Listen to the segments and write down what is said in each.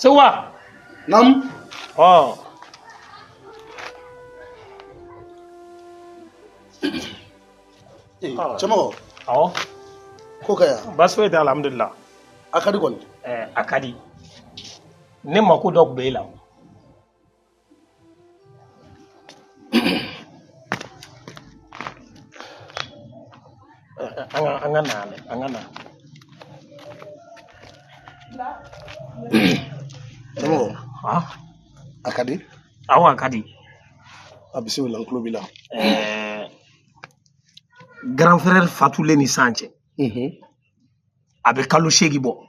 Sewa. Nam. Oh. Chamo. Oh. Ko kaya? Basu ita alhamdulillah. Akadi kon. Akadi. Ne mako dok be la. Angana. Chamo. Ah. Akadi? Awa akadi. Abisi wala nklo bila. Grand frère Fatule ni Sanche. Abe kalo shegi bo.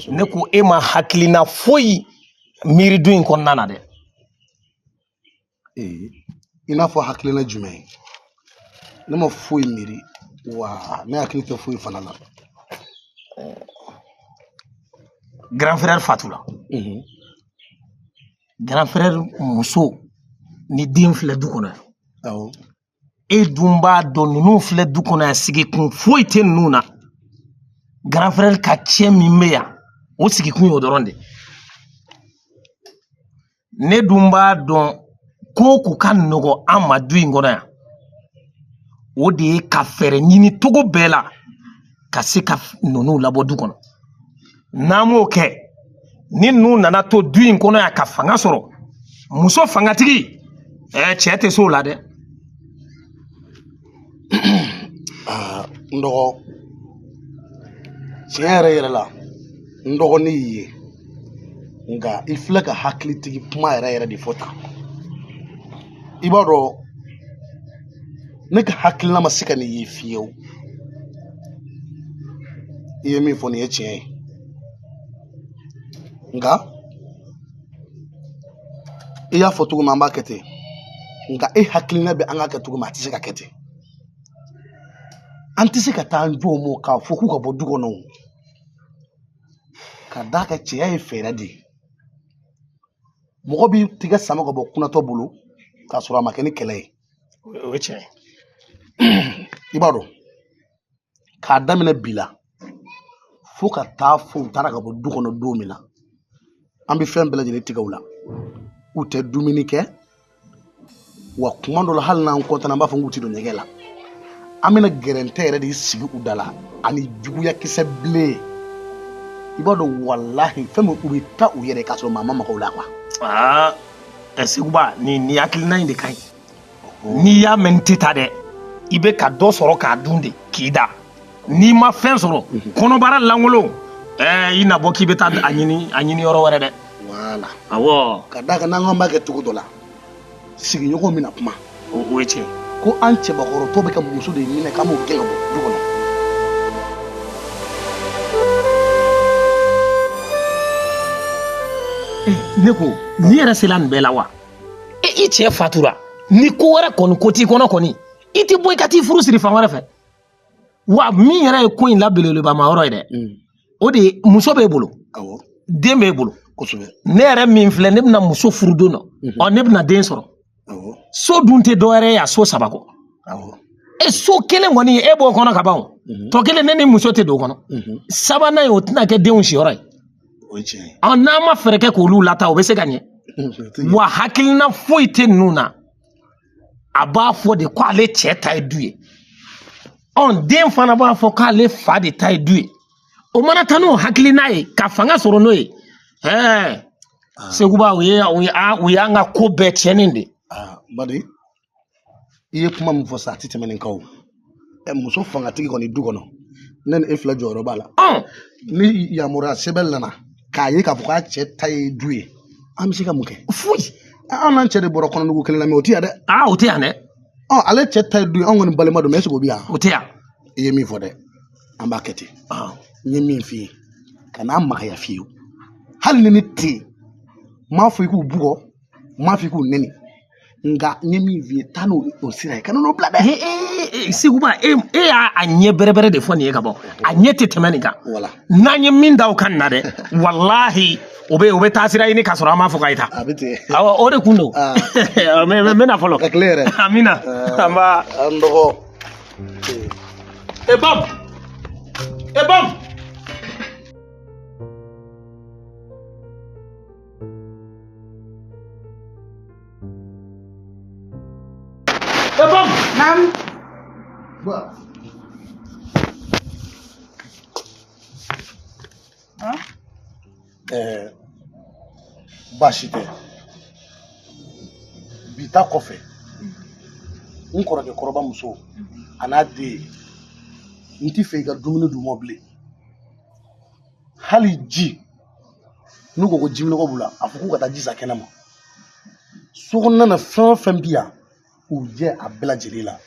Ne ko e ma hakilina foyi miri du in konnana de. Ina fo hakilina jumɛn. Ne ma foyi miri wa ne hakili tɛ foyi fana la. Grand frère Fatula. Grand frère muso ni den filɛ du kɔnɔ. Awɔ. E dun b'a dɔn ninnu filɛ du kɔnɔ yan sigi kun foyi tɛ ninnu na. Grand frère ka cɛ min bɛ yan o sigi kun y'o dɔrɔn de. Ne dun b'a dɔn ko k'u ka nɔgɔ an ma du in kɔnɔ yan. O de ye ka fɛɛrɛ ɲini togo bɛɛ la ka se ka ninnu labɔ du kɔnɔ. N'an m'o kɛ ni ninnu nana to du in kɔnɔ yan ka fanga sɔrɔ muso fangatigi cɛ tɛ s'o la dɛ. N dɔgɔ tiɲɛ yɛrɛ yɛrɛ la n dɔgɔnin y'i ye nka i filɛ ka hakilitigi kuma yɛrɛ yɛrɛ de fɔ tan. I b'a dɔn ne ka hakilina ma se ka nin ye fiyewu. I ye min fɔ nin ye tiɲɛ ye nka i y'a fɔ cogo min an b'a kɛ ten nka e hakilina bɛ an ka kɛ cogo min a tɛ se ka kɛ ten. An tɛ se ka taa an jɔ mɔ k'a fɔ k'u ka bɔ du kɔnɔ o. Ka d'a kan cɛya ye fɛɛrɛ de ye. Mɔgɔ b'i tigɛ sama ka bɔ kunatɔ bolo k'a sɔrɔ a ma kɛ ni kɛlɛ ye. O ye tiɲɛ ye. I b'a dɔn k'a daminɛ bi la fo ka taa fɔ u taara ka bɔ du kɔnɔ don min na an bɛ fɛn bɛɛ lajɛlen tigɛ u la. U tɛ dumuni kɛ wa kuma dɔ la hali n'an kɔntana an b'a fɔ k'u tɛ don ɲɛgɛn la. An bɛna gɛrɛntɛ yɛrɛ de sigi u da la ani juguya kisɛ bilen. I b'a dɔn walahi fɛn min u bɛ taa u yɛrɛ k'a sɔrɔ maa ma maga u la quoi. Seguba ni hakilina in de ka ɲi. N'i y'a mɛn n tɛ taa dɛ i bɛ ka dɔ sɔrɔ k'a dun de k'i da. N'i ma fɛn sɔrɔ kɔnɔbara lankolon i na bɔ k'i bɛ taa a ɲini yɔrɔ wɛrɛ dɛ. Voilà. Awɔ. Ka d'a kan n'an b'a kɛ cogo dɔ la sigiɲɔgɔnw bɛna kuma. O ye tiɲɛ ye. Ko an cɛbakɔrɔtɔ bɛ ka muso de minɛ k'an b'o gɛn ka bɔ du kɔnɔ. Ne ko n'i yɛrɛ sera nin bɛɛ la wa? I cɛ fatura ni ko wɛrɛ kɔni ko t'i kɔnɔ kɔni i tɛ bɔ i ka t'i furu siri fan wɛrɛ fɛ. Wa min yɛrɛ ye ko in labelebeleba ma yɔrɔ ye dɛ o de ye muso b'e bolo den b'e bolo. Kosɛbɛ. Ne yɛrɛ min filɛ ne bɛna muso furu don dɔ ne bɛna den sɔrɔ. So dun tɛ dɔwɛrɛ ye a so saba kɔ. So kelen kɔni e b'o kɔnɔ ka ban o. Tɔ kelen ne ni muso tɛ don o kɔnɔ. Sabanan ye o tɛna kɛ denw siyɔrɔ ye. N'an ma fɛɛrɛ kɛ k'olu lata o bɛ se ka ɲɛ. Wa hakilina foyi tɛ ninnu na a b'a fɔ de ko ale cɛ ta ye du ye. Den fana b'a fɔ k'ale fa de ta ye du ye. O mana taa n'o hakilina ye ka fanga sɔrɔ n'o ye. Seguba o y'an ka ko bɛɛ tiɲɛnen de. Badi i ye kuma min fɔ sa a tɛ tɛmɛ nin kan o. Muso fangatigi kɔni du kɔnɔ ne ni e fila jɔyɔrɔ b'a la. Ni yamaruya sɛbɛn nana k'a ye k'a fɔ k'a cɛ ta ye du ye an bɛ se ka mun kɛ? Foyi. An n'an cɛ de bɔra kɔnɔnugu kelen na mɛ o tɛ yan dɛ. O tɛ yan dɛ. Ale cɛ ta ye du ye an kɔni balima don mɛ est-ce que o bɛ yan? O tɛ yan. I ye min fɔ dɛ an b'a kɛ ten. N ye min f'i ye kan'a magaya fiyewu hali ni ne tɛ yen n m'a fɔ i k'u bugɔ n m'a fɔ i k'u nɛni nka n ye min f'i ye taa n'o sira ye ka n'o bila dɛ. Seguba e y'a ɲɛ bɛrɛbɛrɛ de fɔ nin ye ka bɔ a ɲɛ tɛ tɛmɛ nin kan. N'an ye min da o kan nin na dɛ walahi o bɛ taa sira ɲini k'a sɔrɔ an m'a fɔ k'a ye ta. A bɛ ten. O de kun don. N bɛna fɔlɔ. Ka tile yɛrɛ. Amina. An dɔgɔ. Bam. Nam. Ba. Baasi tɛ bi ta kɔfɛ n kɔrɔkɛ kɔrɔba muso a n'a den n tɛ fɛ i ka dumuni d'u ma bilen hali ji n'u ko ko jiminɔgɔ b'u la a fɔ k'u ka taa ji san kɛnɛ ma sokɔnɔna na fɛn o fɛn bi yan u jɛ a bɛɛ lajɛlen la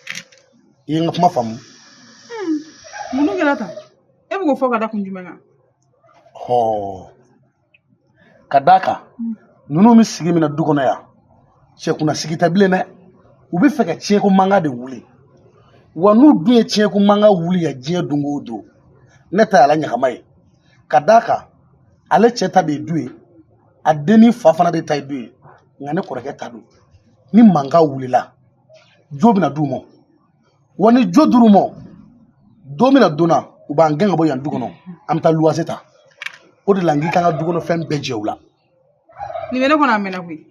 i ye n ka kuma faamu. Mun kɛra tan e bɛ k'o fɔ ka da kun jumɛn kan. Ka d'a kan ninnu bɛ sigi min na du kɔnɔ yan cɛkunna sigi tɛ bilen dɛ u bɛ fɛ ka tiɲɛko mankan de wuli wa n'u dun ye tiɲɛko mankan wuli ya diɲɛ don o don ne ta y'ala ɲagama ye ka d'a kan ale cɛ ta de ye du ye a den ni fa fana de ta ye du ye nka ne kɔrɔkɛ ta don ni mankan wulila jo bɛna d'u ma wa ni jo d'u ma don bɛna donna u b'an gɛn ka bɔ yan du kɔnɔ an bɛ taa luwanse ta o de la n k'i kan ka du kɔnɔ fɛn bɛɛ jɛ u la. Nin bɛ ne kɔnɔ a mɛnna koyi.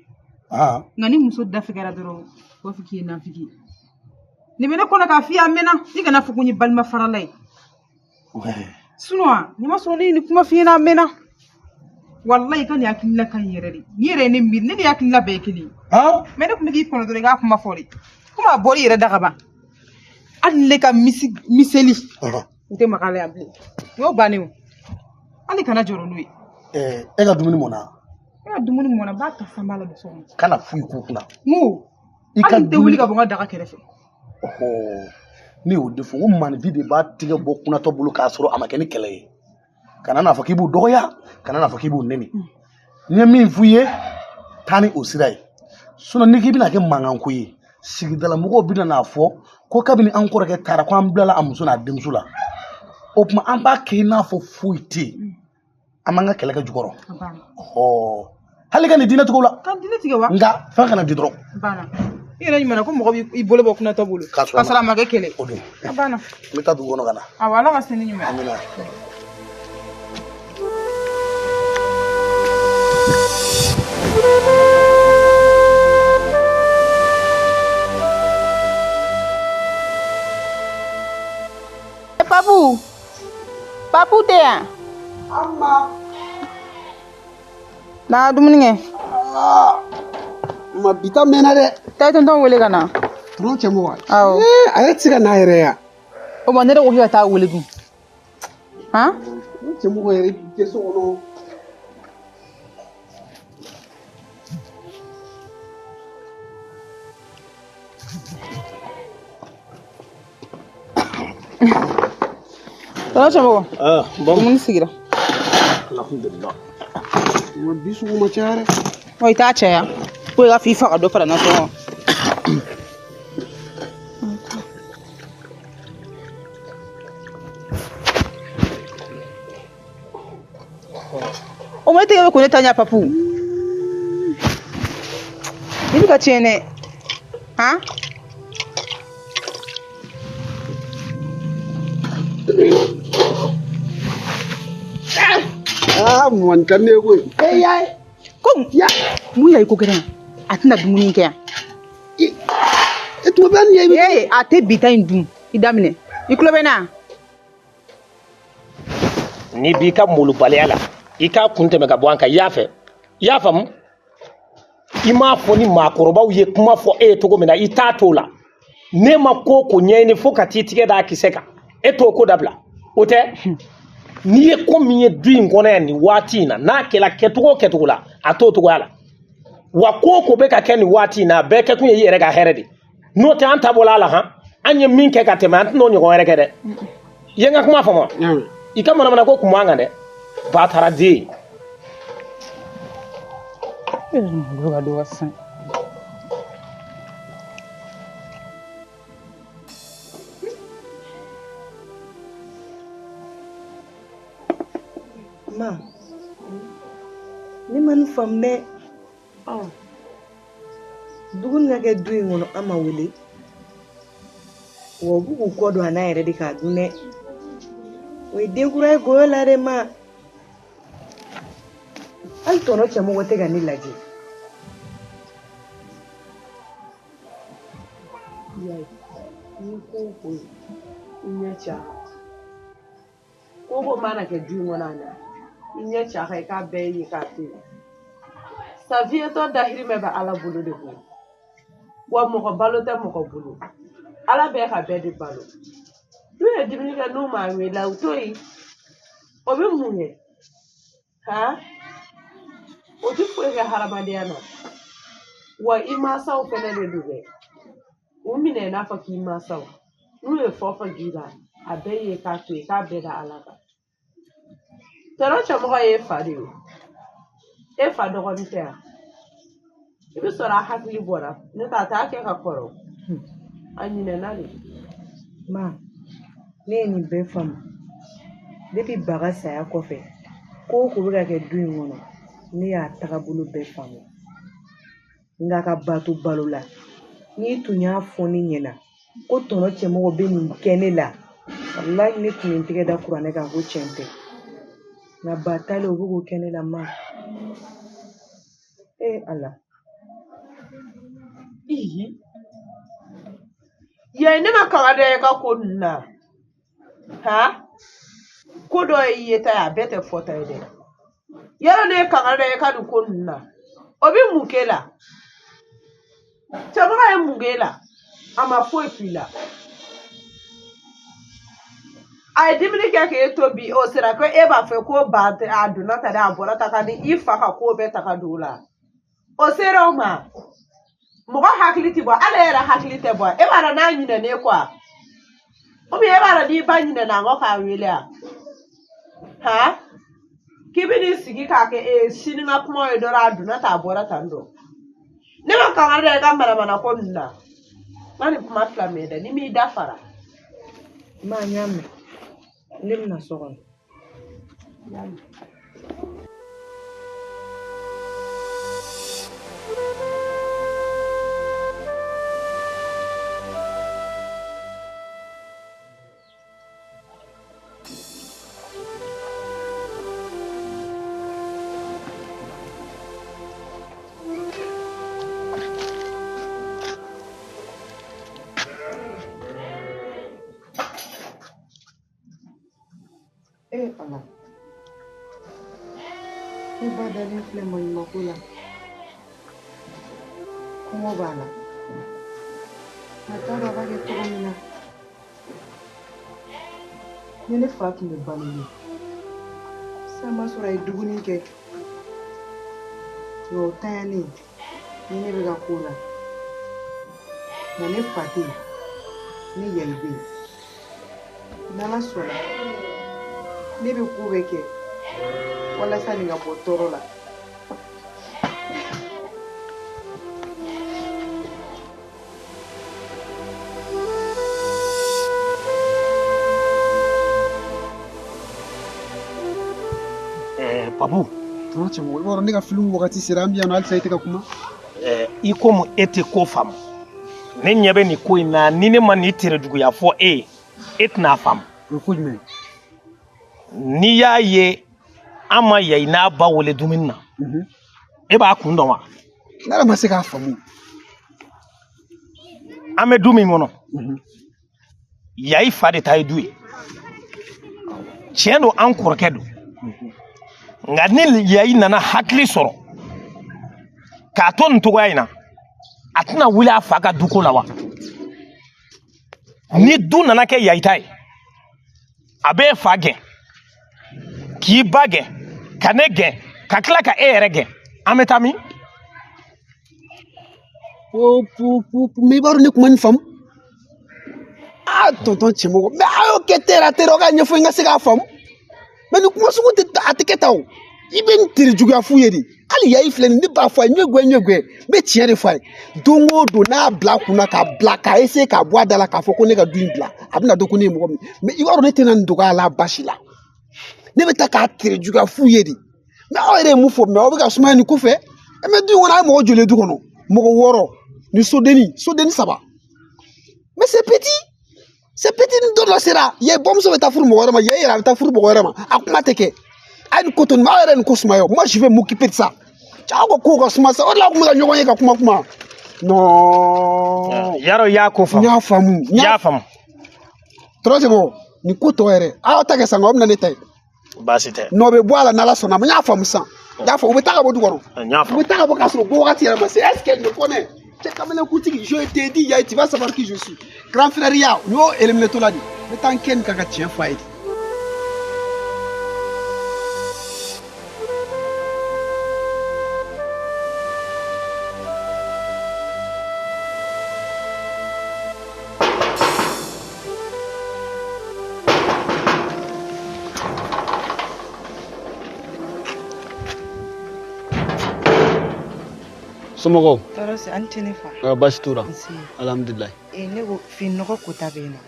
Nka ni muso dafɛgɛra dɔrɔn u b'a fɔ k'i ye nafiki ye. Nin bɛ ne kɔnɔ k'a f'i ye a mɛnna i kana fɔ ko n ye balima farala ye. Sinon nin ma sɔrɔ ne ye nin kuma f'i ɲɛna a mɛnna. Walayi i ka nin hakilina ka ɲi yɛrɛ de. Ni yɛrɛ ye ne miiri ne ni hakilina bɛɛ ye kelen ye. Mais ne tun bɛ k'i kɔnɔ dɔrɔn i k'a kuma fɔ de. Komi a bɔr'i yɛrɛ da ka ban. Hali ne ka miseli u tɛ maga a la yan bilen. O y'o bannen o. Hali kana jɔrɔ n'o ye. E ka dumuni mɔna. E ka dumuni mɔna n b'a ta fan b'a la don so kɔnɔ. Kana foyi k'u kunna. N ko hali n tɛ wuli ka bɔ n ka daga kɛrɛfɛ. Ne y'o de fɔ n ko maanifin de b'a tigɛ bɔ kunnatɔ bolo k'a sɔrɔ a ma kɛ ni kɛlɛ ye kana n'a fɔ k'i b'u dɔgɔya kana n'a fɔ k'i b'u nɛni n ye min f'u ye taa ni o sira ye sinon ni k'i bɛna kɛ mankanko ye sigidala mɔgɔw bɛna n'a fɔ ko kabini an kɔrɔkɛ taara ko an bilala a muso n'a denmuso la o tuma an b'a kɛ i n'a fɔ foyi tɛ yen an b'an ka kɛlɛ kɛ jukɔrɔ hali ka nin diinɛ tigɛ o la nka fɛn kana di dɔrɔn. I yɛrɛ ɲuman na ko mɔgɔ b'i bolo bɔ kunnatɔ bolo k'a sɔrɔ a ma kɛ kɛlɛ o don a banna n bɛ taa dugu kɔnɔ ka na awɔ ala ka sini ɲuman amina papu tɛ yan na dumuni kɛ ma bita mɛnna dɛ taa tonton wele ka na tonton cɛmɔgɔ awɔ a yɛrɛ tɛ se ka n'a yɛrɛ ya o ma ne de ko k'i ka taa wele dun cɛmɔgɔ yɛrɛ tɛ so kɔnɔ tonton cɛmɔgɔ dumuni sigira alhamdulilah ma bi sugu ma caya dɛ i t'a caya ko i ka f'i fa ka dɔ fara n ka sɔngɔ o ma e tɛgɛ bɛ ko ne ta ɲɛ papu i bɛ ka tiɲɛ dɛ mɔni ka ne koyi ko mun y'a ye ko kɛra a tɛna dumuni kɛ yan e tulo bɛ nin ye a tɛ bi ta in dun i daminɛ i tulo bɛ n na ni b'i ka molobaliya la i k'a kun tɛmɛ ka bɔ an kan i y'a faamu i m'a fɔ ni maakɔrɔbaw ye kuma fɔ e ye cogo min na i t'a to la ne ma ko ɲɛɲini fo ka t'i tigɛ d'a kisɛ kan e t'o ko dabila o tɛ n'i ye ko min ye du in kɔnɔ yan nin waati in na n'a kɛla kɛcogo o kɛcogo la a t'o cogoya la wa ko o ko bɛ ka kɛ nin waati in na a bɛɛ kɛkun ye i yɛrɛ ka hɛrɛ de n'o tɛ an ta bɔla a la an ye min kɛ ka tɛmɛ an tɛn'o ɲɔgɔn wɛrɛ kɛ dɛ i ye n ka kuma faamu i ka manamana ko kun b'an kan dɛ ba taara den ma ne ma nin faamu dɛ dumuni ka kɛ du in kɔnɔ an ma wele wa u b'u k'u kɔ don a n'a yɛrɛ de k'a dun dɛ o ye den kura ye goyo la dɛ ma hali tɔnɔ cɛmɔgɔ tɛ ka ne lajɛ Ni ko inyecha. Ko mana ke du ngona na. Inyecha ka be yi ka ti. Sa vie to dahiri me ba ala bulu de bo. Wa mo ko balo te mo ko bulu. Ala be ka be de balo. Tu e dimini ka no ma we la utoi. Obi munye. Ha? Odi fue ga harabadiana. Wa imasa o fene de dube. Umine na fa ki masa. Nu e fofa gila. Abeye ka tu ka be da alaka. Tero chamo ga e fadi o. E fado ko ntea. Ibi sora hakli bora. Ne ta ke ka koro. Anyine na le. Ma. Ne ni be fam. Depuis baga saya kofe. Ko ko be ka du ngono. Ni ya taga bulu be fam. Nga ka batu balula. Ni tunya foni nyena. Ko tono chemo be ni kene la. Wallahi ni tunya tige da Qur'ane ka go chente. Na batale obugo kene la ma. Allah. Ihi. Ya ine na kawade ka ko na. Ha? Ko do yeta ya bete fota ide. Yara ne kawade ka du ko na. Obi mukela. Chama ya mugela. Ama foi pila. Ai dimini ke tobi o sera ko e ba fe ko ba aduna ta da abora ta ka ni ifa ka ko be ta ka dula. O sera ma. Mo ga hakliti bo ala era haklite bo e bara na nyina ne kwa. O bi e bara di ba nyina na ngo ka wele a. Ha? Kibini sigi ka ke e sini na kuma e dora aduna ta abora ta ndo. Ne ma ka ngare ga mara mana ko nna. Mani kuma flameda ni mi dafara. Ma nyame. Lim na sogon. Allah. Ni badalin flemo ni makula. Como bala. Nataka bage tukumina. Nene fatu me balini. Sama sura iduguni ke. Yo tani. Nene bega kula. Nene fati. Ni yelbi. Nala sura. Ne be ku be ke wala sani nga botoro la Papu no chemo woro ndika film wakati sirambi na alisa iteka kuma iko mu ete ko fam ne nyabe ni ko ina ni ne man ni tere dugu ya fo etna fam ko jme ni ya ye ama ya ina ba wole dumin na e ba kun don wa nara masika famu ame dumi mono ya ifa de tay duwe chendo an korkedo ngani ya ina na hakli soro ka ton to gaina atna wula faka duko lawa ni du nana ke ya itai abe fage ki bage kanege kakla ka erege ametami mi baru ni kuma ni fam tonton chemo me ayo ketera tero ga nyefo nga sega fam me ni kuma sugu te atiketaw iben tiri juga fu yedi ali yayi flen ni ba fa nyegwe me tiere fa dongo do na bla kuna ka bla ka ese ka bwa dala ka foko ne ka duin bla abina do kuni mo me iwaro ne tenan do ga la bashila ne beta ka tiri juga fu yedi me awere mu fo me obi ka suma ni ku fe e me du wona mo jole du kono mo woro ni sodeni saba mais c'est petit ni do la sera ye bom so beta furu mo woro ma ye ira beta furu mo woro ma akuma teke ay koton ma awere ni ko suma yo moi je vais m'occuper de ça ciao ko ko suma ça o la ko mo nyogo ye ka kuma Non. Yaro y'a ko faamu. N y'a faamu. N y'a faamu. Tora c'est bon. Ni ko tɔ yɛrɛ. Aw ta kɛ san o bɛna ne ta ye. Baasi tɛ. N'o bɛ bɔ a la n'Ala sɔnna ma. N y'a faamu sisan. N y'a fɔ u bɛ taa ka bɔ du kɔnɔ. N y'a faamu. U bɛ taa ka bɔ k'a sɔrɔ bɔ wagati yɛrɛ ma se. Est-ce qu'elle me connaît? Cɛ kamalenkutigi je t'ai dit Yaye tu vas savoir qui je suis. Grand frère ya u y'o éliminé to la de. N bɛ taa n kɛ nin kan ka tiɲɛ fɔ a ye de. Somɔgɔw tɔɔrɔ si an tɛ ne fa basi t'u la nse alhamdulilayi ne ko fininɔgɔ kota bɛ yen nɔ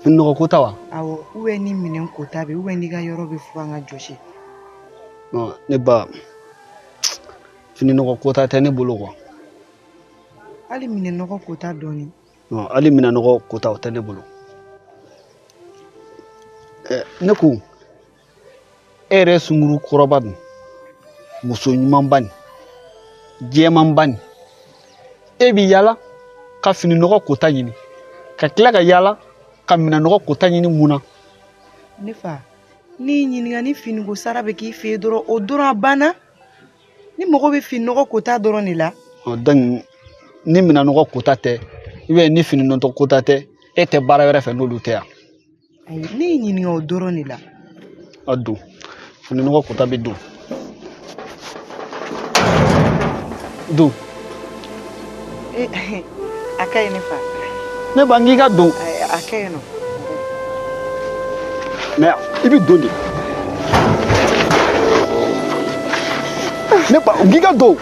fininɔgɔ ko ta wa awɔ ubiyɛn ni minɛn kota bɛ ubiyɛn n'i ka yɔrɔ bɛ furan ka jɔsi ne ba fininɔgɔ ko ta tɛ ne bolo kuwa hali minɛnɔgɔ kota dɔɔni hali minɛnɔgɔ ko ta o tɛ ne bolo ne ko e yɛrɛ sunkuru kɔrɔba dun muso ɲumanba nin jɛmanba nin e bi yaala ka fininɔgɔ kota ɲini ka tila ka yaala ka minɛnɔgɔ kota ɲini mun na ne fa n'i ɲininka ni finiko sara bɛ k'i fɛ yen dɔrɔn o dɔrɔn a banna ni mɔgɔ bɛ fininɔgɔ kota dɔrɔn de la donc ni minɛnɔgɔ kota tɛ ni fininɔgɔ kota tɛ e tɛ baara wɛrɛ fɛ n'olu tɛ yan ayi ne y'i ɲininka o dɔrɔn de la a don fininɔgɔ kota bɛ don don a ka ɲi ne fa ne ba n k'i ka don a ka ɲi nɔ mais i bɛ don de ne ba n k'i ka don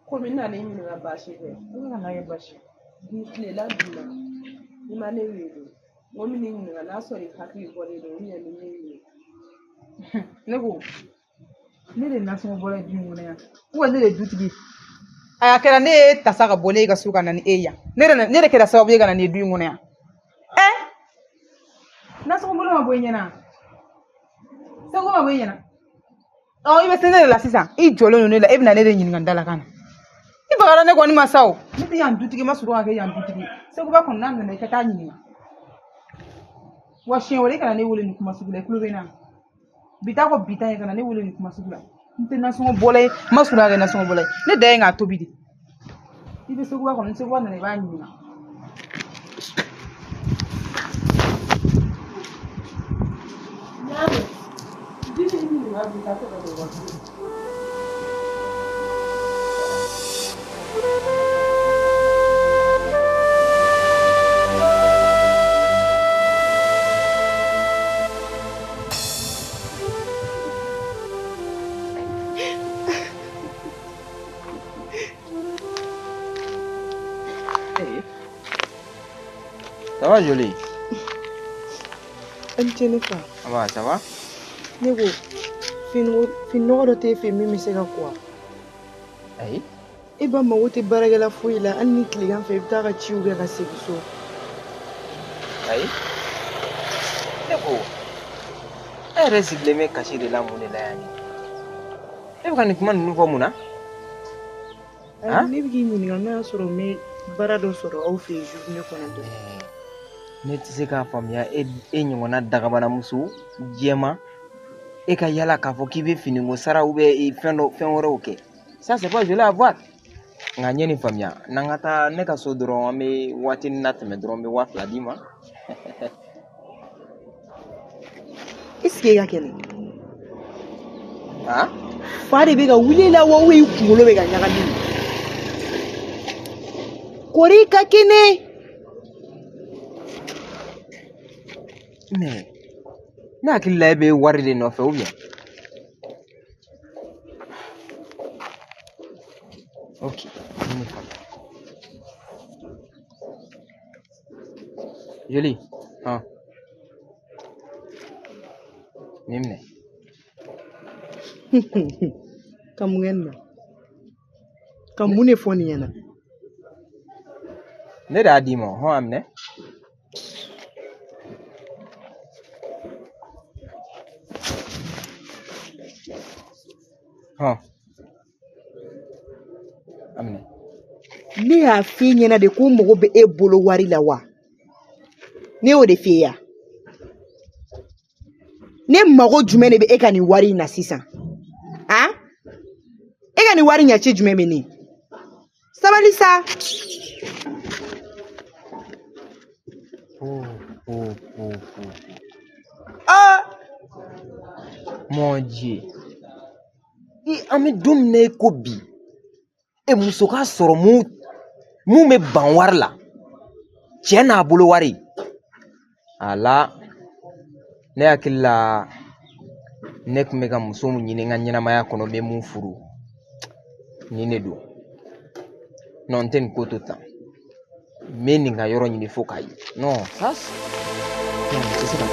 komi n nana i ɲininka baasi tɛ ne kana kɛ baasi bi tilela dunna i ma ne wele n ko min n'i ɲininka n'a sɔrɔ i hakili bɔlen don ne wele ne ko ne de nasɔngɔ bɔra du in kɔnɔ yan wa ne de dutigi a kɛra ne ye tasa ka bɔ ne ka so ka na ni e yan ne de kɛra sababu ye ka na ni du in kɔnɔ yan nasɔngɔ bɔra ma bɔ i ɲɛna sago ma bɔ i ɲɛna i bɛ se ne de la sisan i jɔlen don ne la e bɛna ne de ɲininka n dalakan na i bagara ne kɔni ma sa o ne tɛ yan dutigi ma sɔrɔ ka kɛ yan dutigi seguba kɔni n'a nana i ka taa ɲininka wa siɲɛ wɛrɛ i kana ne wele nin kuma sugu la i tulo bɛ n na bi taa ko bi ta ye kana ne wele nin kuma sugu la n tɛ nasɔngɔ bɔla ye n ma sɔrɔ ka kɛ nasɔngɔ bɔla ye ne da ye k'a tobi de i bɛ seguba kɔni ni seguba nana i b'a ɲininka Ça va, jolie? Anjelifa. Ça va? Ne ko finnɔgɔ dɔ t'e fɛ min bɛ se ka kuwa. Ayi. E ba mago tɛ baarakɛla foyi la hali ni tilegan fɛ i bɛ taa ka ciw kɛ ka segin so. Ayi. Ne ko e yɛrɛ sigilen bɛ kasi de la mun de la yan ni? E bɛ ka nin kuma ninnu fɔ mun na? Ne bɛ k'i ɲininka n'a y'a sɔrɔ n bɛ baara dɔ sɔrɔ aw fɛ yen journée kɔnɔ dɔrɔn. Ne tɛ se k'a faamuya e ɲɔgɔnna dagabanamuso jɛma e ka yala k'a fɔ k'i bɛ finiko sara fɛn wɛrɛw kɛ. Ça c'est pas joli à voir. Nka n ye nin faamuya n'an ka taa ne ka so dɔrɔn an bɛ waatinin na tɛmɛ dɔrɔn n bɛ 2000 d'i ma. Est-ce que e ka kɛlɛ? fa de bɛ ka wuli la wa i kunkolo bɛ ka ɲagami kori ka kɛnɛ mais Ne hakili la e bɛ wari de nɔfɛ ou bien? Ok. Joli. Nimne. Kamungenna. Kamune foni yana. Ne da di mo, amne. Amne. Ne y'a fi ɲɛna de ko mɔgɔ bɛ e bolo wari la wa? Ne y'o de f'i ye ya. Ne mago jumɛn de bɛ e ka nin wari in na sisan? Ah? E ka nin wari ɲɛci jumɛn bɛ ne? Sabali sa. Mon Dieu. An bɛ don min na i ko bi. E muso ka sɔrɔ mun bɛ ban wari la. Cɛ n'a bolo wari. Ala. Ne hakili la ne tun bɛ ka muso min ɲini n ka ɲɛnamaya kɔnɔ bɛ mun furu. Ni ne don. Non, n tɛ nin ko to tan. N bɛ nin ka yɔrɔ ɲini fo k'a ye. Non, ça c'est ça.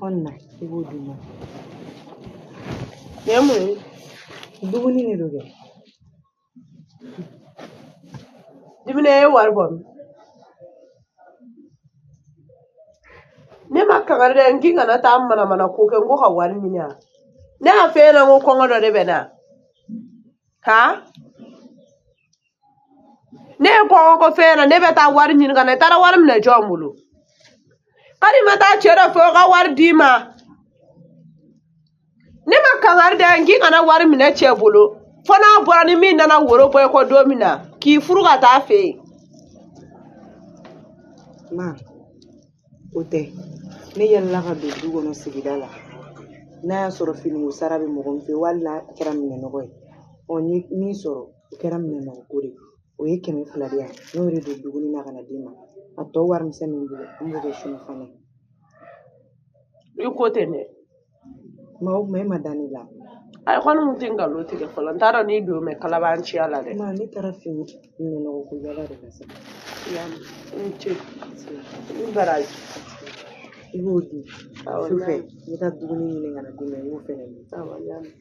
Onna, I b'o dun ma. Ne mun ye? Dumuni de don kɛ. Dumuni ye wari bɔ min? Ne ma kangari dɛ n k'i kana taa manamana ko kɛ n ko ka wari ɲini a. Ne y'a f'e ɲɛna n ko kɔngɔ dɔ de bɛ na. Ha? Ne ye kɔngɔ ko f'e ɲɛna ne bɛ taa wari ɲini ka na i taara wari minɛ jɔn bolo? Kari ma taa cɛ dɔ fɛ o ka wari d'i ma. Ne ma kangari dɛ n k'i kana wari minɛ cɛ bolo. Fo n'a bɔra ni min nana woro bɔ i kɔ don min na k'i furu ka taa fɛ yen. Ma, o tɛ. Ne yɛlɛla ka don du kɔnɔ sigida la. N'a y'a sɔrɔ finiko sara bɛ mɔgɔ min fɛ wali n'a kɛra minɛnɔgɔ ye. N ye min sɔrɔ o kɛra minɛnɔgɔ ko de. O ye 200 de yan. N'o de don duguni na ka na d'i ma. A tɔ warimisɛn min bolo an b'o kɛ sini fana. I ko ten dɛ. Ma e ma da ne la. A kɔni mun tɛ nkalon tigɛ fɔlɔ n t'a dɔn n'i don mɛ kalaban ciya la dɛ. Ma ne taara fini minɛnɔgɔ ko yala de la sa. N ce n baraji. I b'o di. Sufɛ n bɛ taa dumuni ɲini ka na d'i ma i b'o fɛnɛ di. Awɔ n y'a mɛn.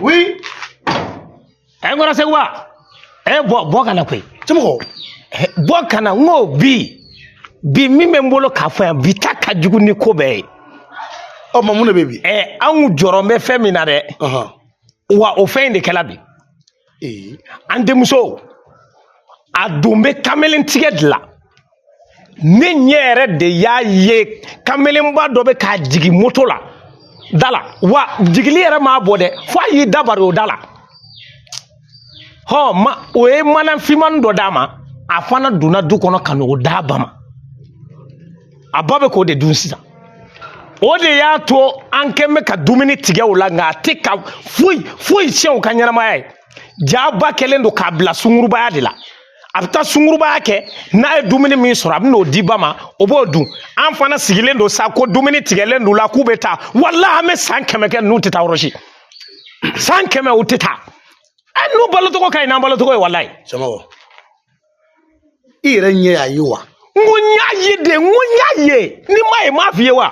Oui. Ngora sewa. Bo kana kwe. Chimoko. Bo kana ngo bi min bɛ n bolo k'a fɔ yan bi ta ka jugu ni ko bɛɛ ye. Ɔ ma mun de bɛ bi. Anw jɔrɔ bɛ fɛn min na dɛ. Wa o fɛn in de kɛla bi. An denmuso a don bɛ kamalen tigɛ de la. Ne ɲɛ yɛrɛ de y'a ye kamalenba dɔ bɛ k'a jigin moto la da la wa jigili yɛrɛ m'a bɔ dɛ fo a y'i dabari o da la. O ye mana finmani dɔ d'a ma a fana donna du kɔnɔ ka n'o d'a ba ma. A ba bɛ k'o de dun sisan. O de y'a to an kɛn bɛ ka dumuni tigɛ o la nka a tɛ ka foyi tiɲɛ u ka ɲɛnamaya ye. Ja ba kɛlen don k'a bila sungurubaya de la. A bɛ taa sungurubaya kɛ n'a ye dumuni min sɔrɔ a bɛ n'o di ba ma o b'o dun. An fana sigilen don sa ko dumuni tigɛlen don la k'u bɛ taa walahi an bɛ san 100 kɛ n'u tɛ taa yɔrɔ si. San 100 u tɛ taa. N'u balocogo ka ɲi n'an balocogo ye walahi. Cɛmɔgɔ i yɛrɛ ɲɛ y'a ye wa. N ko n y'a ye de n ko n y'a ye ni m'a ye m'a f'i ye wa.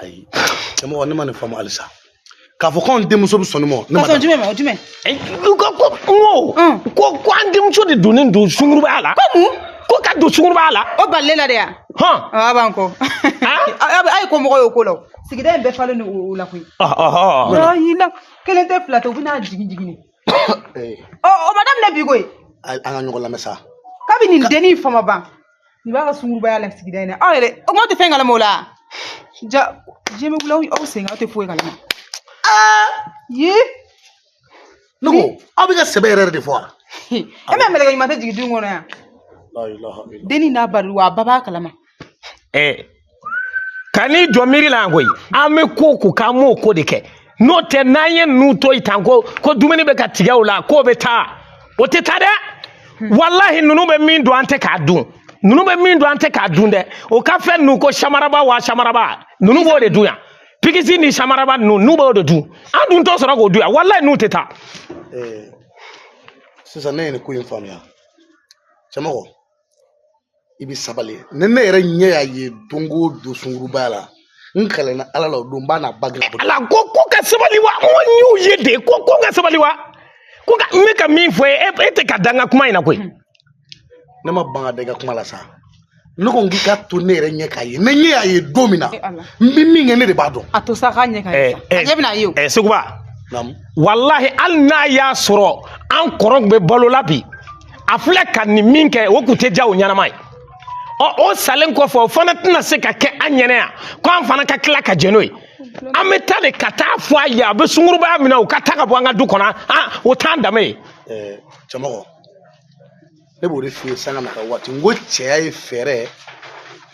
Ayi cɛmɔgɔ ne ma nin faamu halisa k'a fɔ k'anw denmuso bɛ sɔn nin ma. Ka sɔn jumɛn ma o jumɛn. Ko an denmuso de donnen don sungurubaya la. Ko ka don sungurubaya la. O balile la de ya. A b'an kɔ. Ay ko mɔgɔ y'o ko la sigida in bɛɛ falen ni o la koyi yila kelen tɛ fila tɛ u bɛna jigin o ma daminɛ bi koyi an ka ɲɔgɔn lamɛn sa kabi nin dennin fama ban nin b'a ka sungurubaya la sigida in na aw yɛrɛ o tɛ fɛn kalama o la ja jɛmɛ wula aw sen aw tɛ foyi kalama ye ne ko aw bɛ ka sɛbɛ yɛrɛ de fɔ wa e mɛ mɛlɛkɛ ɲuman tɛ jigin dun kɔnɔ yan dennin n'a bari wa a ba b'a kalama kani jɔ miiri la koyi an bɛ ko k'an m'o ko de kɛ n'o tɛ n'an ye ninnu to yen tan ko dumuni bɛ ka tigɛ o la k'o bɛ taa o tɛ taa dɛ walahi ninnu bɛ min dun an tɛ k'a dun ninnu bɛ min dun an tɛ k'a dun dɛ o ka fɛn ninnu ko samaraba wa samaraba ninnu b'o de dun yan pikisi ni samaraba ninnu b'o de dun an dun t'o sɔrɔ k'o dun yan walahi n'u tɛ taa. sisan ne ye nin ko in faamuya cɛmɔgɔ i bɛ sabali ni ne yɛrɛ ɲɛ y'a ye don o don sungurubaya la n kalanna ala la o don n b'a n'a ba dilan ala ko ka sabali wa n y'u ye de ko ka sabali wa ko n bɛ ka min fɔ e tɛ ka dan n ka kuma in na koyi. ne ma ban ka da i ka kuma la sa ne ko k'i ka to ne yɛrɛ ɲɛ k'a ye ne ɲɛ y'a ye don min na n bɛ min kɛ ne de b'a dɔn. a to sa k'a ɲɛ k'a ye sa a ɲɛ bɛna ye o. Seguba walahi hali n'a y'a sɔrɔ an kɔrɔ bɛ balo la bi a filɛ ka nin min kɛ o tun tɛ diya o ɲɛnama ye o salen kɔfɛ o fana tɛna se ka kɛ an ɲɛna yan ko an fana ka tila ka jɛ n'o ye an bɛ taa de ka taa fɔ a ye a bɛ sungurubaya minɛ u ka taa ka bɔ an ka du kɔnɔ o t'an danbe ye. cɛmɔgɔ ne b'o de f'i ye sanga na ka waati n ko cɛya ye fɛɛrɛ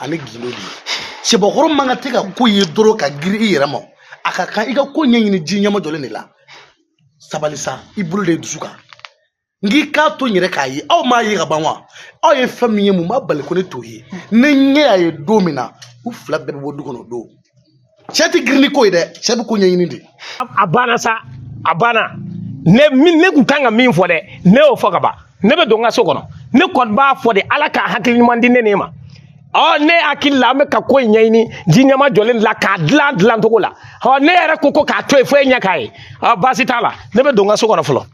ani gindo de ye cɛbakɔrɔ man ka tɛ ka ko ye dɔrɔn ka girin i yɛrɛ ma a ka kan i ka ko ɲɛɲini ji ɲɛma jɔlen de la sabali sa i bolo de ye dusu kan n k'i k'a to n yɛrɛ k'a ye aw m'a ye ka ban wa aw ye fɛn min ye mun b'a bali ko ne t'o ye ne ɲɛ y'a ye don min na u fila bɛɛ bɛ bɔ du kɔnɔ o don cɛ tɛ girin ni ko ye dɛ cɛ bɛ ko ɲɛɲini de. a banna sa a banna ne kun kan ka min fɔ dɛ ne y'o fɔ ka ban ne bɛ don n ka so kɔnɔ ne kɔni b'a fɔ de ala ka hakili ɲuman di ne ma ne hakili la an bɛ ka ko in ɲɛɲini ji ɲɛma jɔlen la k'a dilan cogo la ne yɛrɛ ko k'a to yen fo e ɲɛ k'a ye baasi t'a la ne bɛ don n ka so kɔnɔ fɔlɔ.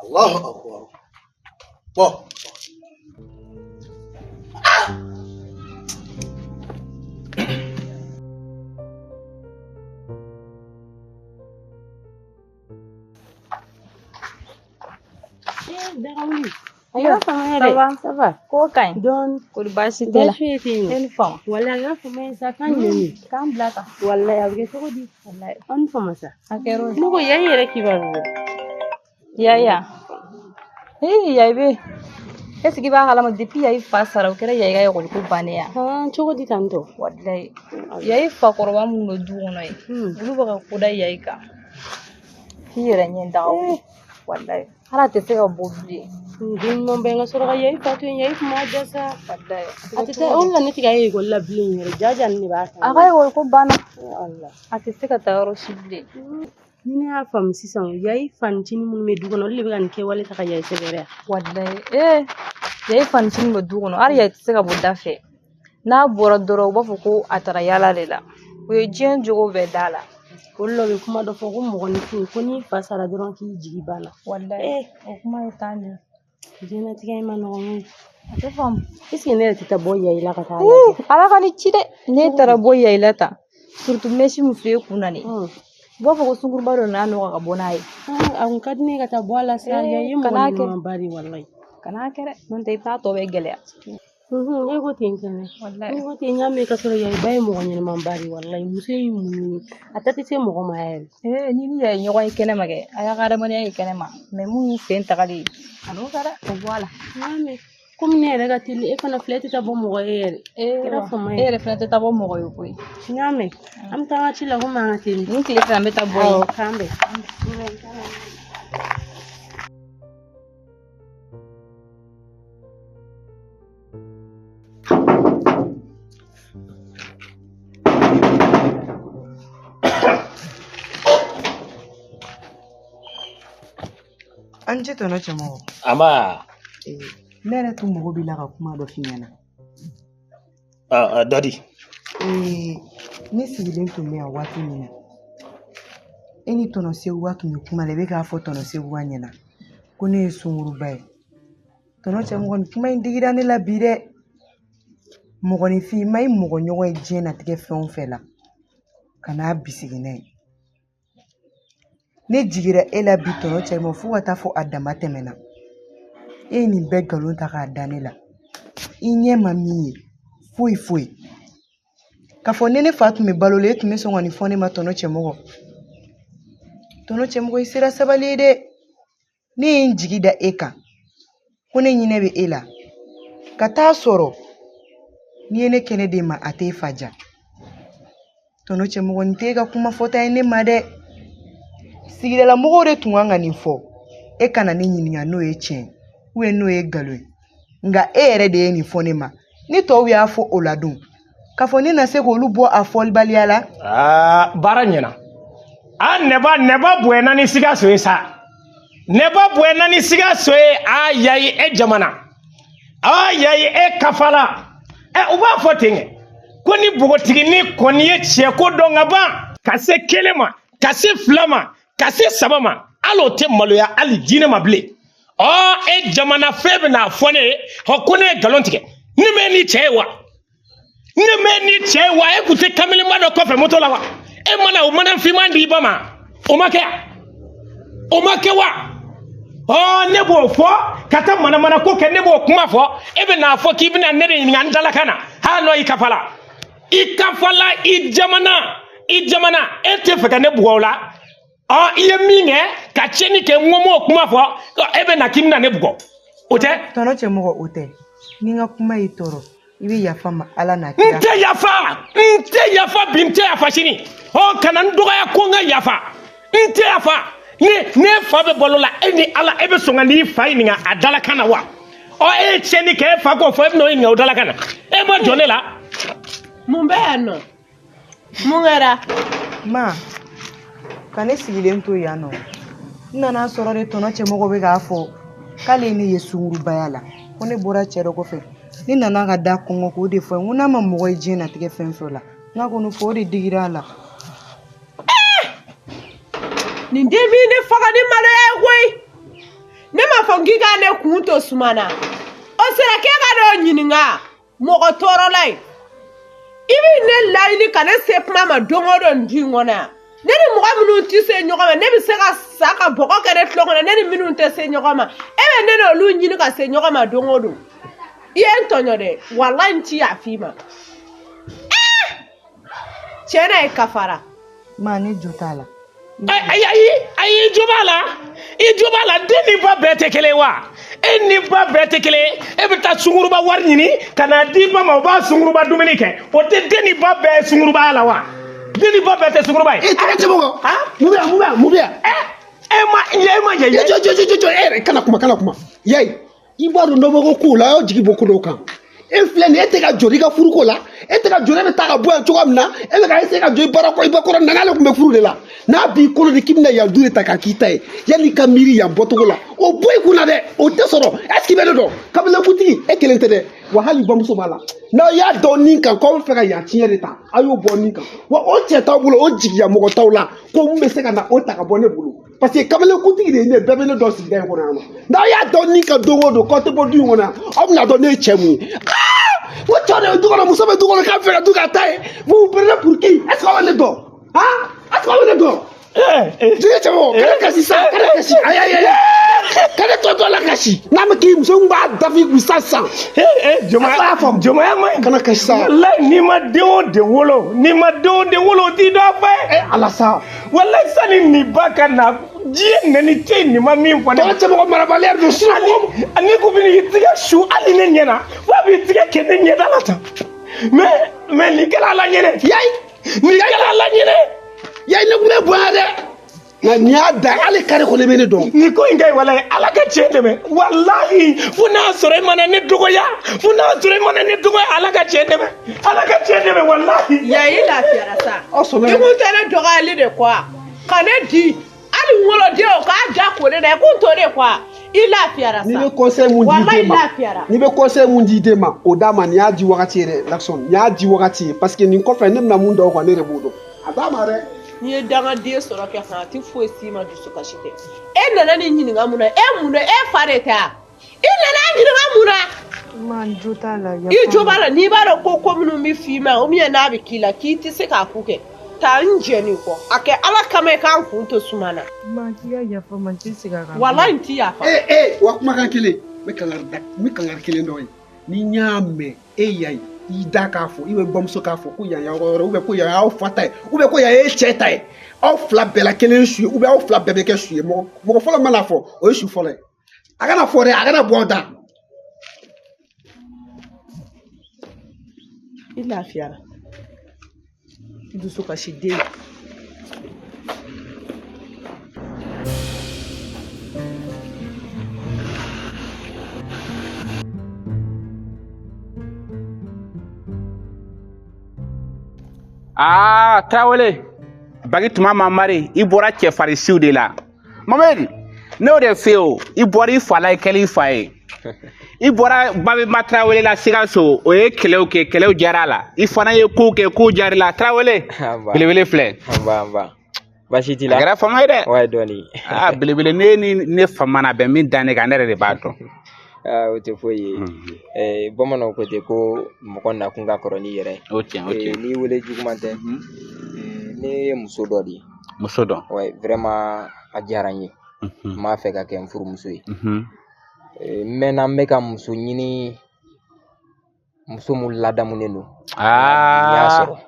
Allahu akbar. Bon. Ayo ça va ko kañ don ko basi tela en fam wala ya fama sa kan ni kan blata wala ya ge to di wala on fama sa akero no ko yayi rek ki ba yaya yayi be est-ce que ba hala ma depuis yayi fa sara kera yayi ga ko ko bane ya to di tanto wallahi yayi fa korba mun no du ngono yi bulu ba ko da yayi ka hira nyen dawo wallahi hala te se ka bobli din mon be ngasoro ga yayi fatu yayi ma jasa wallahi atete on la niti ga yayi ko la blin yere jajan ni ba ta aga yo ko bana Allah atete ka tawro shibli ni ya fam sisan yayi fantini mun me dugono le be kan ke wale ta ga yayi sebere wallahi yayi fantini mo dugono ar yayi te ka bodda fe na boro doro ba fuko atara yala lela o ye jien jogo be dala kullo be kuma do fo ko mo ni ko ni fasara doron ki jigi bala wallahi o kuma tani jena tiga ma no ngi ate fam iski ne tita boya ila ka ta ala ka ni chide ne tara boya ila ta surtout meshi mu fe kunani bo fo ko sungur baro na no ka bonai an kadne ka ta bola sa ya yimo no bari wallahi kana kere non te ta to be gele e ko tinkene wallahi ko tinya me ka soro yayi bay mo ngani man bari wallahi musey mu atati se mo ma yel ni yayi nyoy kene mage aya gara man yayi kene ma me mu fen tagali alo gara o wala mame comme ne daga til e fana flete ta bo mo yel kera fama e flete ta bo mo yo koy nyame am ta ngati la ko ma ngati ni kile ta meta boy kambe an ce to na ce mawa amma lere tun mo bi la ka kuma do finyana dadi ne sigilen tun bɛ yan waati min na e ni tɔnɔ seguba tun bɛ kuma la i bɛ k'a fɔ tɔnɔ seguba ɲɛna ko ne ye sunguruba ye Tɔnɔ cɛ mɔgɔ ni kuma in digira ne la bi dɛ. Mɔgɔninfin ma i mɔgɔ ɲɔgɔn ye diɲɛ natigɛ fɛn o fɛn la ka n'a bisigi n'a ye. Ne jigira e la bi tɔnɔ cɛ ma fo ka taa fɔ a dama tɛmɛna. E ye nin bɛɛ nkalon ta k'a da ne la. I ɲɛ ma min ye foyi foyi. K'a fɔ ne fa tun bɛ balo la e tun bɛ sɔn ka nin fɔ ne ma tɔnɔ cɛ mɔgɔ. Tɔnɔ cɛ mɔgɔ i sera sabali ye dɛ. Ne ye n jigi da e kan ko ne ɲinɛ bɛ e la ka taa sɔrɔ ni ye ne kɛnɛ de ma a tɛ fa ja. Tɔnɔ cɛ mɔgɔ nin tɛ e ka kuma fɔta ye ne ma dɛ. Sigidala mɔgɔw de tun kan ka nin fɔ e kana ne ɲininka n'o ye tiɲɛ ou bien n'o ye nkalon ye. Nka e yɛrɛ de ye nin fɔ ne ma. Ni tɔw y'a fɔ o la dun k'a fɔ ne na se k'olu bɔ a fɔlibaliya la. Baara ɲɛna. Neba bonyana ni Sikaso ye sa. Neba bonyana ni Sikaso ye yayi e jamana. Yayi e kafala. U b'a fɔ ten kɛ ko ni bogotigini kɔni ye cɛ ko dɔn ka ban ka se 1 ma ka se 2 ma ka se 3 ma hali o tɛ maloya hali jinɛ ma bilen. E jamana fɛn bɛ n'a fɔ ne ye ko ne ye nkalon tigɛ. Ne mɛ ni cɛ ye wa? Ne mɛ ni cɛ ye wa? E kun tɛ kamelenba dɔ kɔfɛ moto la wa? E mana o mana finman di i ba ma o ma kɛ wa? Ne b'o fɔ ka taa mana ko kɛ ne b'o kuma fɔ e bɛ n'a fɔ k'i bɛna ne de ɲininka n dalakan na n'o i kafala i jamana e tɛ fɛ ka ne bugɔ o la i ye min kɛ ka tiɲɛni kɛ n ko m'o kuma fɔ e bɛ na k'i bɛna ne bugɔ o tɛ. Tɔnɔ cɛ mɔgɔ o tɛ. Ni n ka kuma y'i tɔɔrɔ i bɛ yafa ma Ala n'a kira. N tɛ yafa bi n tɛ yafa sini kana n dɔgɔya ko n ka yafa n tɛ yafa. Ne fa bɛ balo la e ni Ala e bɛ sɔn ka n'i fa ɲininka a dalakan na wa? E ye tiɲɛni kɛ e fa k'o fɔ e bɛ n'o ɲininka o dalakan na e ma jɔ ne la. Mun bɛ yan nɔ? Mun kɛra? Ma ka ne sigilen to yan nɔ n nana sɔrɔ de tɔnɔ cɛmɔgɔ bɛ k'a fɔ k'ale ne ye sungurubaya la ko ne bɔra cɛ dɔ kɔfɛ. Ne nana ka da kɔngɔ k'o de fɔ n ko n'a ma mɔgɔ ye diɲɛ natigɛ fɛn fɛn la n ka kɔni fɔ o de digira a la. Nin den min ne faga ni maloya ye koyi. Ne ma fɔ k'i ka ne kun to suma na. O sera k'e ka dɔ ɲininka mɔgɔ tɔɔrɔla ye. I bɛ ne laɲini ka ne se kuma ma don o don nin du in kɔnɔ yan. Ne ni mɔgɔ minnu tɛ se ɲɔgɔn ma ne bɛ se ka sa ka bɔgɔ kɛ ne tulo kɔnɔ ne ni minnu tɛ se ɲɔgɔn ma. E bɛ ne n'olu ɲini ka se ɲɔgɔn ma don o don. I ye n tɔɲɔ dɛ walayi n ti yafa i ma. Tiɲɛ na e kafara. Ma ne jo t'a la. Ayi jo b'a la den ni ba bɛɛ tɛ kelen wa? E ni ba bɛɛ tɛ kelen e bɛ taa sunguruba wari ɲini ka na di ba ma o b'a sunguruba dumuni kɛ o tɛ den ni ba bɛɛ ye sungurubaya la wa? Den ni ba bɛɛ tɛ sunguruba ye. Tɔgɔ cɛmɔgɔ mun bɛ yan? E ma ye. Jɔ e yɛrɛ kana kuma yayi i b'a dɔn dɔ bɛ ko kow la a y'aw jigi bɔ ko dɔw kan. E filɛ nin ye e tɛ ka jɔ i ka furuko la e tɛ ka jɔ e bɛ taa ka bɔ yan cogoya min na e bɛ ka essayer ka jɔ i bakɔrɔ nagale tun bɛ furu de la n'a b'i kolo de k'i bɛna yan du de ta k'a k'i ta ye yanni i ka miiri yan bɔcogo la o bɔ i kun na dɛ o tɛ sɔrɔ est ce que i bɛ ne dɔn kabilakutigi e kelen tɛ dɛ wa hali bamuso b'a la n'aw y'a dɔn nin kan k'aw bɛ fɛ ka yan tiɲɛ de ta a y'o bɔ nin kan wa o cɛ t'aw bolo o jigiya mɔgɔ t'aw la ko mun bɛ se ka na o ta ka bɔ ne bolo parce que kabilakutigi de ye ne bɛɛ bɛ ne dɔn sigida in kɔnɔ yan nɔ n'aw y'a dɔn nin kan don o don k'aw tɛ bɔ du in kɔnɔ yan aw bɛna dɔn ne ye cɛ mun ye. Ko cɛ de bɛ du kɔnɔ muso bɛ du kɔnɔ k'a fɛ ka du ka ta ye vous vous prenez pour qui est ce que aw bɛ ne dɔn est ce que aw bɛ ne dɔn jigi cɛmɔgɔ kana kasi sa kana kasi ayi kana tɔ to la kasi n'a ma k'i muso min b'a dafi kun sisan jɔnmaya ma ɲi kana kasi sa walayi n'i ma den o den wolo o t'i dɔn fɛ ala sa walayi sani nin ba ka na diɲɛ nɛni tɛ nin ma min fɔ ne tɔgɔ cɛmɔgɔ marabaliya don su ani ko bɛ n'i tigɛ su hali ne ɲɛna fo a b'i tigɛ kɛ ne ɲɛda la tan mais nin kɛra a la ɲɛnɛ yayi ne kun bɛ bonya dɛ nka nin y'a da hali kare kɔnɔ i bɛ ne dɔn nin ko in ka ɲi walayi ala ka tiɲɛ dɛmɛ walayi fo n'a sɔrɔ e mana ne dɔgɔya ala ka tiɲɛ dɛmɛ walayi. Yayi lafiyara sa i kun tɛ ne dɔgɔyali de kɔ ka ne di hali woloden o k'a da kole la i kun t'o de kɔ i lafiyara sa n'i bɛ conseil mun di den ma o d'a ma nin y'a di wagati yɛrɛ Lakson nin y'a di wagati ye parce que nin kɔfɛ ne bɛna mun da o kan ne yɛrɛ b'o dɔn a d'a ma dɛ. N'i ye dangaden sɔrɔ kɛ kan a tɛ foyi s'i ma dusukasi tɛ e nana nin ɲininka mun na e mun na e fa de tɛ wa nana ngiringa muna Man jota la ya. I jobara ni bara ko minnu bi fi ma o mi na bi kila ki ti se ka ku ke ta njeni ko ake ala kama kan kun to sumana Man ti ya fa man ti siga ka. wallahi ti ya fa wa kuma kan kelen me kan kelen do ni nyame yayi I da ka fo I be bomso ka fo ko ya ro ube ko ya aw fata ube ko ya e cheta aw fla bela kelen su ube aw fla bebe ke su mo fo la mala fo o su fo le aga na fo re aga na boda ila fiara dusu ka shide Trawele bagi tuma mamari I bɔra cɛfarisiw de la Mohamed n'o de fe o I bɔra I fa la I kɛli fa ye I bɔra Babemba Trawele la Sikaso o ye kɛlɛw kɛ kɛlɛw jara la I fana ye ko kɛ ko jari la Trawele belebele filɛ Amba baasi t'i la a kɛra fama ye dɛ ouais dɔɔni belebele ne famana bɛ min dan ne kan ne yɛrɛ de b'a dɔn o tɛ foyi ye bamananw ko ten ko mɔgɔ nakun ka kɔrɔ n'i yɛrɛ o tiɲɛ n'i wele juguman tɛ ne ye muso dɔ de ye muso dɔ ouais vraiment a diyara n ye n b'a fɛ ka kɛ n furumuso ye mɛnna n bɛ ka muso ɲini muso mun ladamunen don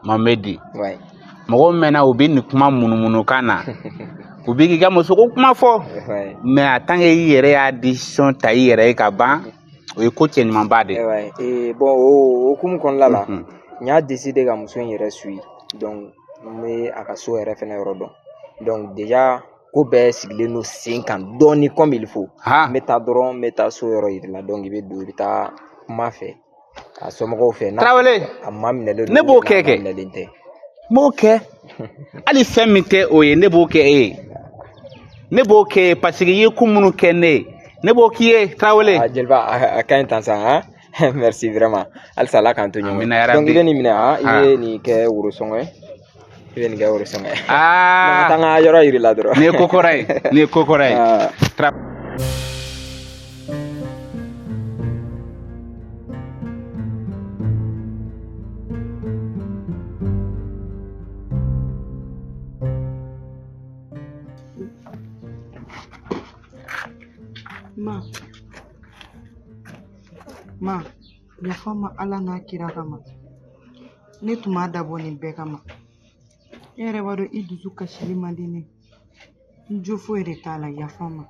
Mamedi mɔgɔ mɛnna u bɛ nin kuma munumunu kan na u bɛ k'i ka muso ko kuma fɔ mais en tant que I yɛrɛ y'a décision ta I yɛrɛ ye ka ban o ye ko cɛ ɲumanba de bon o hukumu kɔnɔna la n y'a décidé ka muso in yɛrɛ suit donc n bɛ a ka so yɛrɛ fɛnɛ yɔrɔ dɔn donc déjà ko bɛɛ sigilen don sen kan dɔɔni comme il faut n bɛ taa dɔrɔn n bɛ taa so yɔrɔ yiri la donc I bɛ don I bɛ taa kuma fɛ a somɔgɔw fɛ Trawele a ma minɛlen don ne b'o kɛ kɛ n b'o kɛ hali fɛn min tɛ o ye ne b'o kɛ e ye ne b'o kɛ parce que I ye ko minnu kɛ ne ye ne b'o k'i ye Trawele Jeliba a ka ɲi tan sa merci vraiment halisa Ala k'an to ɲɔgɔn donc I bɛ nin minɛ I bɛ nin kɛ worosɔngɔ ye I bɛ nin kɛ worosɔngɔ ye n'an ka taa n ka yɔrɔ yiri la dɔrɔn nin ye ko kɔrɔ ye nin ye ko kɔrɔ ye Ma yafa ma Ala n'a kira kama ne tun m'a dabɔ nin bɛɛ kama e yɛrɛ b'a dɔn I dusu kasili man di ne n jo foyi de t'a la yafa ma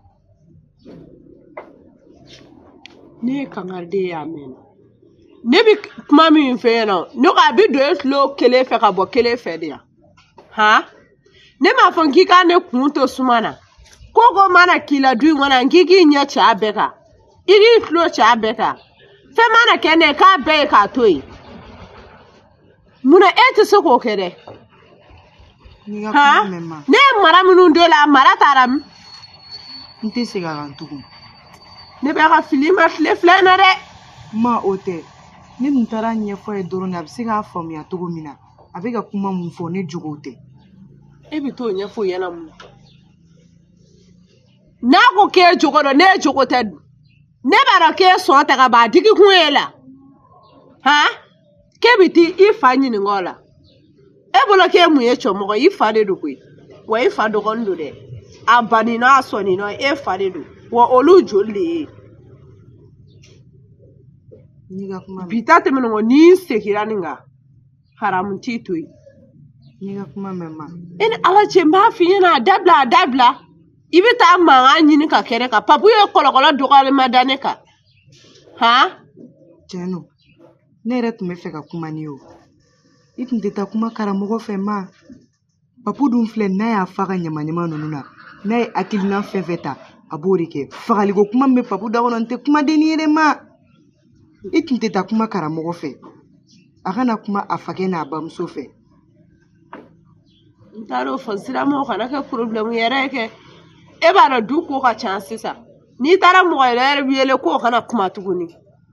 ne ye kangariden ye a mɛnna ne bɛ kuma min fɛ yen nɔ ne ko a bɛ don e tulo kelen fɛ ka bɔ kelen fɛ de yan ne m'a fɔ k'i ka ne kun to suma na ko mana k'i la du in kɔnɔ k'i k'i ɲɛ cɛ a bɛɛ kan I k'i tulo cɛ a bɛɛ kan fɛn mana kɛ ne k'a bɛɛ ye k'a to yen munna e tɛ se k'o kɛ dɛ ne ye mara minnu don la mara taara min n tɛ segin a kan tugun ne bɛ ka fili ma tile fila in na dɛ ma o tɛ ne tun taara ɲɛfɔ ye dɔrɔn a bɛ se k'a faamuya cogo min na a bɛ ka kuma mun fɔ ne jogo tɛ e bɛ t'o ɲɛfɔ ɲɛna mun n'a ko k'e jogo dɔn ne jogo tɛ dun ne b'a dɔn k'e sɔn ta ka ban a digi kun ye la k'e bɛ t'i fa ɲininka o la e bolo k'e mun ye cɛmɔgɔ I fa de don koyi wa I fa dɔgɔnin don dɛ a baninɔ a sɔninɔ e fa de don wa olu joli de ye bi ta tɛmɛnen kɔ n'i seginna nin kan haramu t'i to yen n'i ka kuma mɛn ma e ni Ala cɛ n b'a f'i ɲɛna a dabila I bɛ taa mankan ɲini ka kɛ ne kan papu ye kɔlɔkɔlɔ dɔgɔyalima da ne kan tiɲɛ don ne yɛrɛ tun bɛ fɛ ka kuma ni o I tun tɛ taa kuma karamɔgɔ fɛ ma papu dun filɛ n'a y'a fa ka ɲamanɲaman ninnu na n'a ye hakilina fɛn fɛn ta a b'o de kɛ fagaliko kuma min bɛ papu da kɔnɔ n tɛ kuma denni ye dɛ ma I tun tɛ taa kuma karamɔgɔ fɛ a kana kuma a fakɛ n'a bamuso fɛ n taara o fɔ siramɔgɔ kana kɛ problème yɛrɛ ye kɛ e b'a dɔn du ko ka ca sisan n'i taara mɔgɔ yɛrɛ wele k'o kana kuma tuguni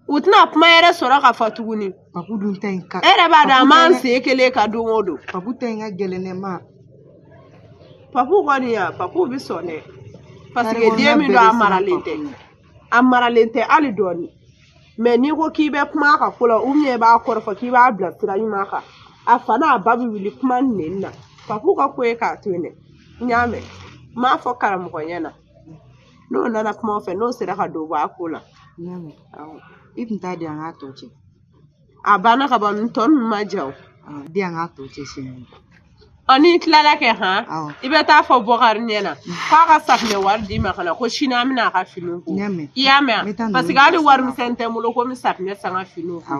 u tɛna kuma yɛrɛ sɔrɔ ka fɔ tuguni papu dun ta in ka e yɛrɛ b'a dɔn a m'an sen kelen ka don o don papu ta in ka gɛlɛn dɛ ma papu kɔni ya papu bɛ sɔn dɛ parce que den min don a maralen tɛ a maralen tɛ hali dɔɔni mais n'i ko k'i bɛ kuma a kan ko la ou bien i b'a kɔrɔfɔ k'i b'a bila sira ɲuman kan a fa n'a ba bɛ wuli kuma neni na papu ka ko ye k'a to yen dɛ n y'a mɛn n m'a fɔ karamɔgɔ ɲɛna n'o nana kuma o fɛ n'o sera ka don o b'a ko la i tun t'a di an k'a tɔ cɛ a banna ka ban tɔ ninnu ma ja o di an k'a tɔ cɛ sini n'i tilala kɛ han i bɛ taa fɔ Bɔkari ɲɛna k'a ka safunɛ wari d'i ma ka na ko sini an bɛna a ka finiw ko i y'a mɛn parce que hali wari misɛnnin tɛ n bolo ko n bɛ safunɛ san n ka finiw ko